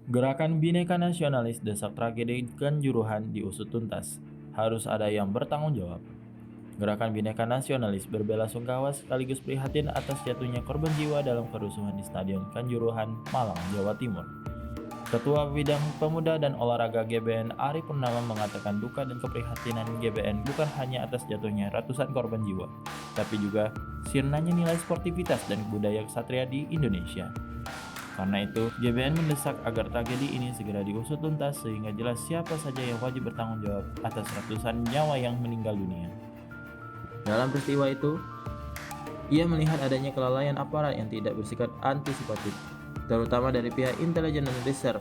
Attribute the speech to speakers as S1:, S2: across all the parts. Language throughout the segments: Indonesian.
S1: Gerakan Bhinneka Nasionalis desak tragedi Kanjuruhan diusut tuntas. Harus ada yang bertanggung jawab. Gerakan Bhinneka Nasionalis berbela-sungkawa sekaligus prihatin atas jatuhnya korban jiwa dalam kerusuhan di Stadion Kanjuruhan, Malang, Jawa Timur. Ketua Bidang Pemuda dan Olahraga GBN Ari Purnama mengatakan duka dan keprihatinan GBN bukan hanya atas jatuhnya ratusan korban jiwa, tapi juga sirnanya nilai sportivitas dan budaya ksatria di Indonesia. Karena itu, GBN mendesak agar tragedi ini segera diusut tuntas sehingga jelas siapa saja yang wajib bertanggung jawab atas ratusan nyawa yang meninggal dunia. Dalam peristiwa itu, ia melihat adanya kelalaian aparat yang tidak bersifat antisipatif, terutama dari pihak intelijen dan reserve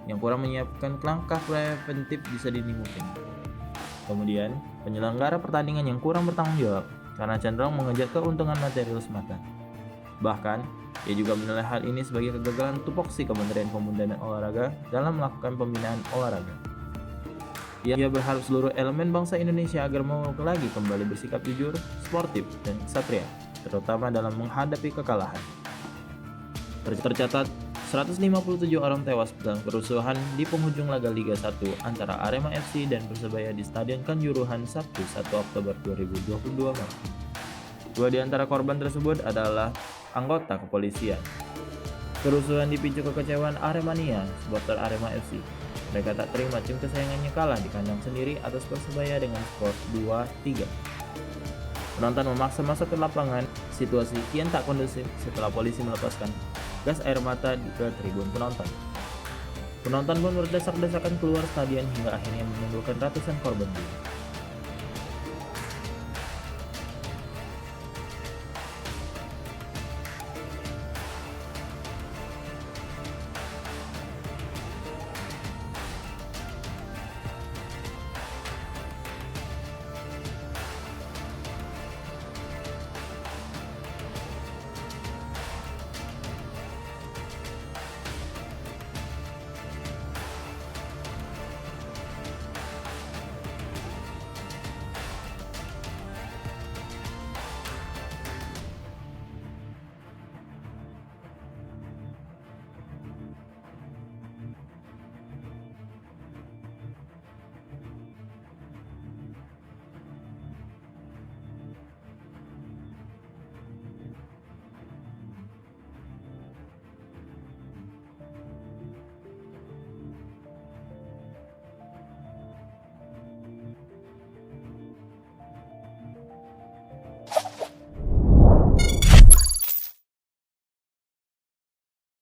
S1: yang kurang menyiapkan langkah preventif sedini mungkin. Kemudian, penyelenggara pertandingan yang kurang bertanggung jawab karena cenderung mengejar keuntungan material semata. Bahkan, ia juga menilai hal ini sebagai kegagalan tupoksi Kementerian Pemuda dan Olahraga dalam melakukan pembinaan olahraga. Ia berharap seluruh elemen bangsa Indonesia agar mau lagi kembali bersikap jujur, sportif, dan ksatria, terutama dalam menghadapi kekalahan. Tercatat, 157 orang tewas dalam kerusuhan di penghujung laga Liga 1 antara Arema FC dan Persebaya di Stadion Kanjuruhan Sabtu 1 Oktober 2022 malam. Dua di antara korban tersebut adalah anggota kepolisian. Kerusuhan dipicu kekecewaan Aremania, supporter Arema FC. Mereka tak terima tim kesayangannya kalah di kandang sendiri atas Persebaya dengan skor 2-3. Penonton memaksa masuk ke lapangan, situasi kian tak kondusif setelah polisi melepaskan gas air mata ke tribun penonton. Penonton pun berdesak-desakan keluar stadion hingga akhirnya menimbulkan ratusan korban jiwa.